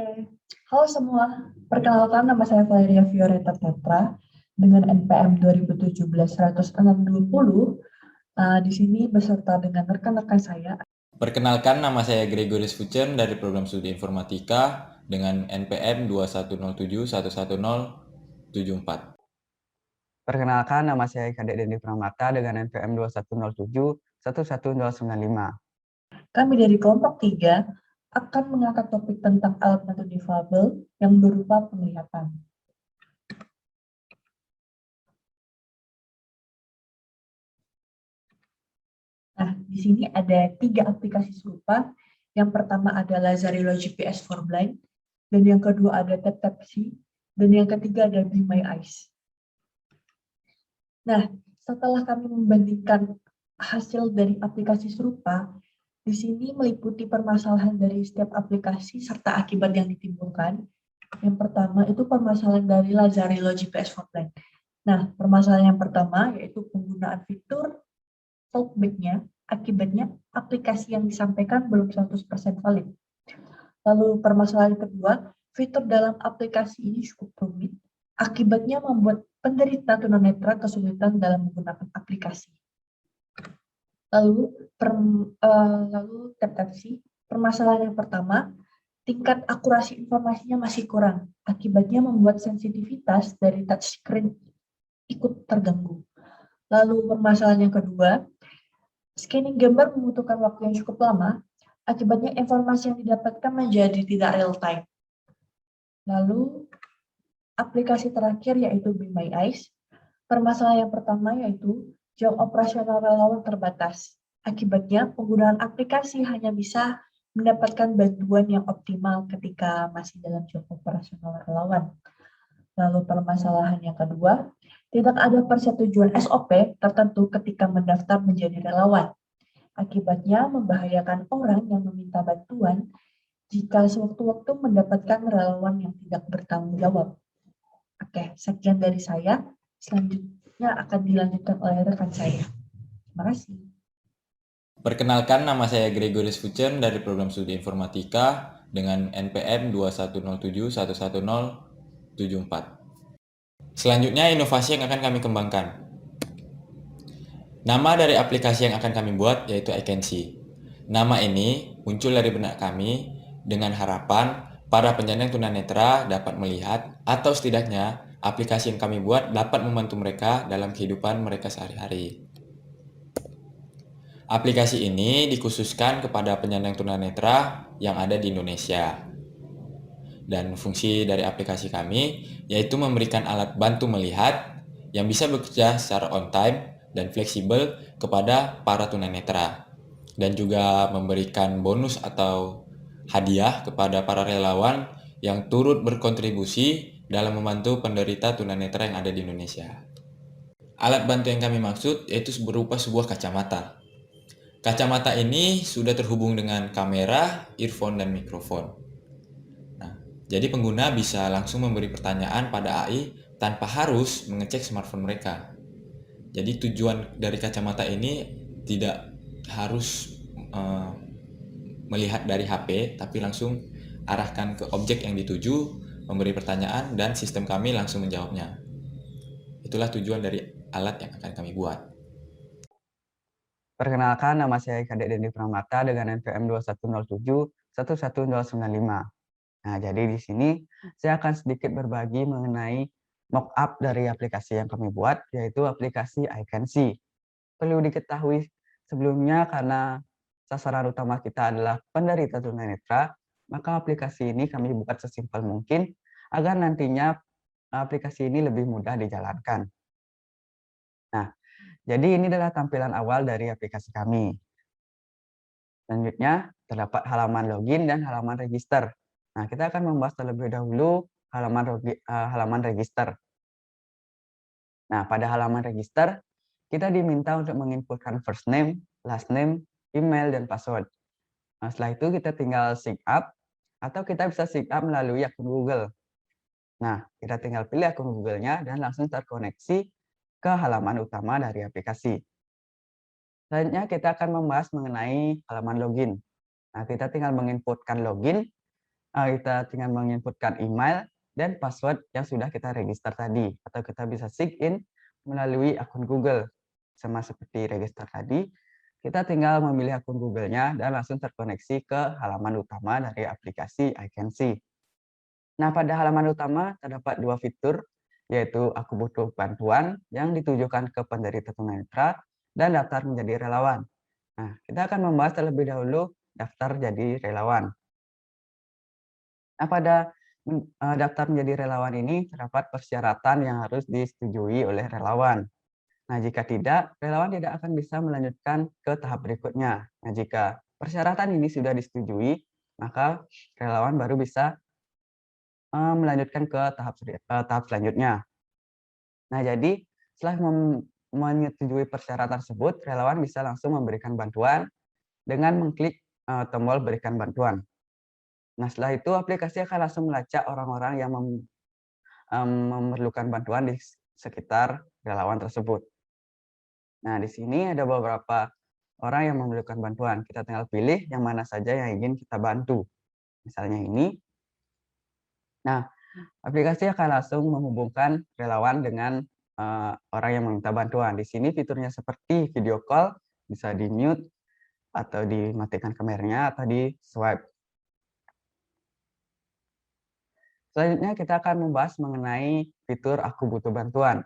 Oke, halo semua. Perkenalkan nama saya Valeria Fioretta Tetra dengan NPM 2017-106-20. Di sini beserta dengan rekan-rekan saya. Perkenalkan, nama saya Gregorius Fucen dari Program Studi Informatika dengan NPM 2107110074. Perkenalkan, nama saya Kadek Dendi Pramata dengan NPM 2107-11095. Kami dari kelompok 3 akan mengangkat topik tentang alat bantu difabel yang berupa penglihatan. Nah, di sini ada 3 aplikasi serupa. Yang pertama ada Lazarillo GPS for Blind, dan yang kedua ada TapTapSee, dan yang ketiga ada Be My Eyes. Nah, setelah kami membandingkan hasil dari aplikasi serupa, di sini meliputi permasalahan dari setiap aplikasi serta akibat yang ditimbulkan. Yang pertama itu permasalahan dari Lazarillo GPS for Blind. Nah, permasalahan yang pertama yaitu penggunaan fitur talkback-nya, akibatnya aplikasi yang disampaikan belum 100% valid. Lalu permasalahan kedua, fitur dalam aplikasi ini cukup rumit, akibatnya membuat penderita tunanetra kesulitan dalam menggunakan aplikasi. Lalu TapTapSee, permasalahan yang pertama, tingkat akurasi informasinya masih kurang, akibatnya membuat sensitivitas dari touchscreen ikut terganggu. Lalu permasalahan yang kedua, scanning gambar membutuhkan waktu yang cukup lama, akibatnya informasi yang didapatkan menjadi tidak real time. Lalu aplikasi terakhir yaitu Be My Eyes. Permasalahan yang pertama yaitu jam operasional relawan terbatas. Akibatnya penggunaan aplikasi hanya bisa mendapatkan bantuan yang optimal ketika masih dalam jam operasional relawan. Lalu permasalahan yang kedua, tidak ada persetujuan SOP tertentu ketika mendaftar menjadi relawan. Akibatnya membahayakan orang yang meminta bantuan jika sewaktu-waktu mendapatkan relawan yang tidak bertanggung jawab. Oke, sekian dari saya. Selanjutnya akan dilanjutkan oleh rekan saya. Terima kasih. Perkenalkan, nama saya Gregorius Fucen dari Program Studi Informatika dengan NPM 2107110074. Selanjutnya, inovasi yang akan kami kembangkan. Nama dari aplikasi yang akan kami buat yaitu I Can See. Nama ini muncul dari benak kami dengan harapan para penyandang tunanetra dapat melihat atau setidaknya aplikasi yang kami buat dapat membantu mereka dalam kehidupan mereka sehari-hari. Aplikasi ini dikhususkan kepada penyandang tunanetra yang ada di Indonesia. Dan fungsi dari aplikasi kami yaitu memberikan alat bantu melihat yang bisa bekerja secara on time dan fleksibel kepada para tunanetra. Dan juga memberikan bonus atau hadiah kepada para relawan yang turut berkontribusi dalam membantu penderita tunanetra yang ada di Indonesia. Alat bantu yang kami maksud yaitu berupa sebuah kacamata. Kacamata ini sudah terhubung dengan kamera, earphone, dan mikrofon. Nah, jadi pengguna bisa langsung memberi pertanyaan pada AI tanpa harus mengecek smartphone mereka. Jadi tujuan dari kacamata ini tidak harus melihat dari HP, tapi langsung arahkan ke objek yang dituju, memberi pertanyaan, dan sistem kami langsung menjawabnya. Itulah tujuan dari alat yang akan kami buat. Perkenalkan, nama saya Kadek Dendi Pramata dengan NPM 2107-11095. Nah, jadi di sini saya akan sedikit berbagi mengenai mock-up dari aplikasi yang kami buat, yaitu aplikasi I Can See. Perlu diketahui sebelumnya karena sasaran utama kita adalah penderita tunanetra, maka aplikasi ini kami buat sesimpel mungkin agar nantinya aplikasi ini lebih mudah dijalankan. Nah, jadi ini adalah tampilan awal dari aplikasi kami. Selanjutnya, terdapat halaman login dan halaman register. Nah, kita akan membahas terlebih dahulu halaman register. Nah, pada halaman register, kita diminta untuk menginputkan first name, last name, email, dan password. Nah, setelah itu kita tinggal sign up, atau kita bisa sign up melalui akun Google. Nah, kita tinggal pilih akun Google-nya dan langsung terkoneksi ke halaman utama dari aplikasi. Selanjutnya, kita akan membahas mengenai halaman login. Nah, kita tinggal menginputkan login, kita tinggal menginputkan email dan password yang sudah kita register tadi, atau kita bisa sign in melalui akun Google. Sama seperti register tadi, kita tinggal memilih akun Google-nya dan langsung terkoneksi ke halaman utama dari aplikasi iCanSee. Nah, pada halaman utama terdapat dua fitur, yaitu Aku Butuh Bantuan yang ditujukan ke penderita tunanetra dan Daftar Menjadi Relawan. Nah, kita akan membahas terlebih dahulu daftar jadi relawan. Nah, pada daftar menjadi relawan ini terdapat persyaratan yang harus disetujui oleh relawan. Nah, jika tidak, relawan tidak akan bisa melanjutkan ke tahap berikutnya. Nah, jika persyaratan ini sudah disetujui, maka relawan baru bisa melanjutkan ke tahap selanjutnya. Nah, jadi setelah menyetujui persyaratan tersebut, relawan bisa langsung memberikan bantuan dengan mengklik tombol berikan bantuan. Nah, setelah itu aplikasi akan langsung melacak orang-orang yang memerlukan bantuan di sekitar relawan tersebut. Nah, di sini ada beberapa orang yang memerlukan bantuan. Kita tinggal pilih yang mana saja yang ingin kita bantu. Misalnya ini. Nah, aplikasi akan langsung menghubungkan relawan dengan orang yang meminta bantuan. Di sini fiturnya seperti video call, bisa di-mute atau dimatikan kameranya atau di-swipe. Selanjutnya kita akan membahas mengenai fitur Aku Butuh Bantuan.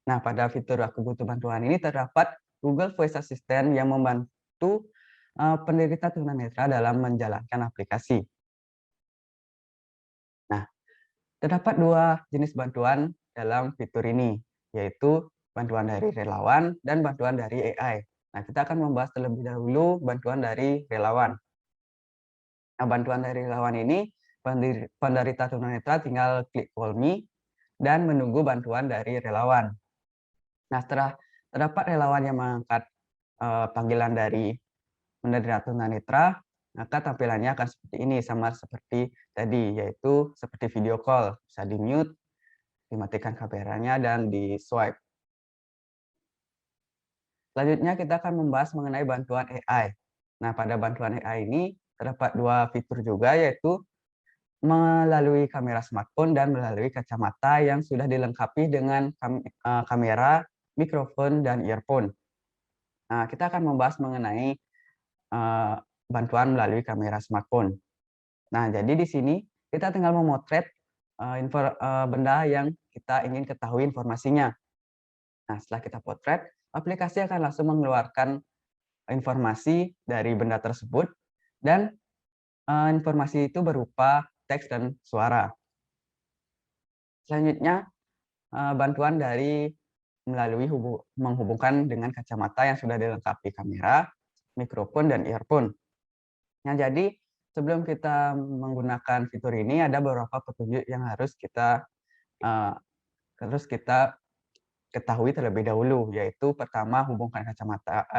Nah, pada fitur Aku Butuh Bantuan ini terdapat Google Voice Assistant yang membantu penderita tunanetra dalam menjalankan aplikasi. Nah, terdapat dua jenis bantuan dalam fitur ini, yaitu bantuan dari relawan dan bantuan dari AI. Nah, kita akan membahas terlebih dahulu bantuan dari relawan. Nah, bantuan dari relawan ini, penderita tunanetra tinggal klik Call Me dan menunggu bantuan dari relawan. Nah, setelah terdapat relawan yang mengangkat panggilan dari penderita tunanetra, maka tampilannya akan seperti ini, sama seperti tadi, yaitu seperti video call, bisa di-mute, dimatikan kameranya, dan di-swipe. Selanjutnya kita akan membahas mengenai bantuan AI. Nah, pada bantuan AI ini terdapat dua fitur juga, yaitu melalui kamera smartphone dan melalui kacamata yang sudah dilengkapi dengan kamera, mikrofon, dan earphone. Nah, kita akan membahas mengenai bantuan melalui kamera smartphone. Nah, jadi di sini kita tinggal memotret benda yang kita ingin ketahui informasinya. Nah, setelah kita potret, aplikasi akan langsung mengeluarkan informasi dari benda tersebut dan informasi itu berupa teks dan suara. Selanjutnya, bantuan dari melalui menghubungkan dengan kacamata yang sudah dilengkapi kamera, mikrofon, dan earphone. Nah, jadi sebelum kita menggunakan fitur ini ada beberapa petunjuk yang harus kita ketahui terlebih dahulu, yaitu pertama hubungkan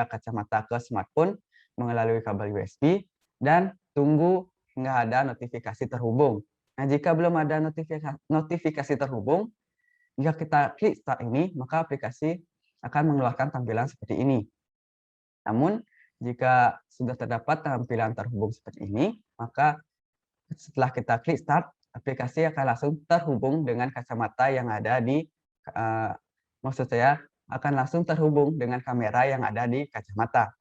kacamata ke smartphone melalui kabel USB dan tunggu hingga ada notifikasi terhubung. Nah, jika belum ada notifikasi terhubung, jika kita klik start ini, maka aplikasi akan mengeluarkan tampilan seperti ini. Namun, jika sudah terdapat tampilan terhubung seperti ini, maka setelah kita klik start, aplikasi akan langsung terhubung dengan kacamata yang ada di maksud saya akan langsung terhubung dengan kamera yang ada di kacamata.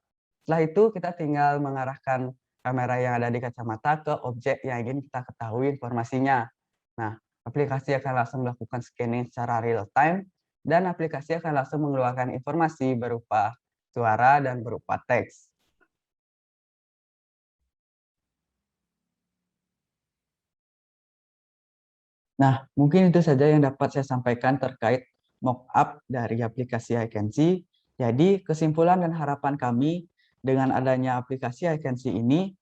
Setelah itu kita tinggal mengarahkan kamera yang ada di kacamata ke objek yang ingin kita ketahui informasinya. Nah, aplikasi akan langsung melakukan scanning secara real time dan aplikasi akan langsung mengeluarkan informasi berupa suara dan berupa teks. Nah, mungkin itu saja yang dapat saya sampaikan terkait mock-up dari aplikasi iCanSee. Jadi, kesimpulan dan harapan kami dengan adanya aplikasi iCanSee ini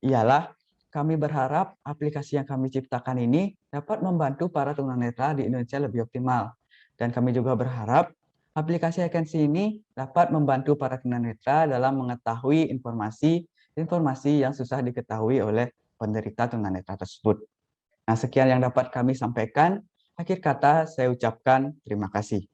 ialah kami berharap aplikasi yang kami ciptakan ini dapat membantu para tunanetra di Indonesia lebih optimal. Dan kami juga berharap aplikasi iCanSee ini dapat membantu para tunanetra dalam mengetahui informasi yang susah diketahui oleh penderita tunanetra tersebut. Nah, sekian yang dapat kami sampaikan. Akhir kata, saya ucapkan terima kasih.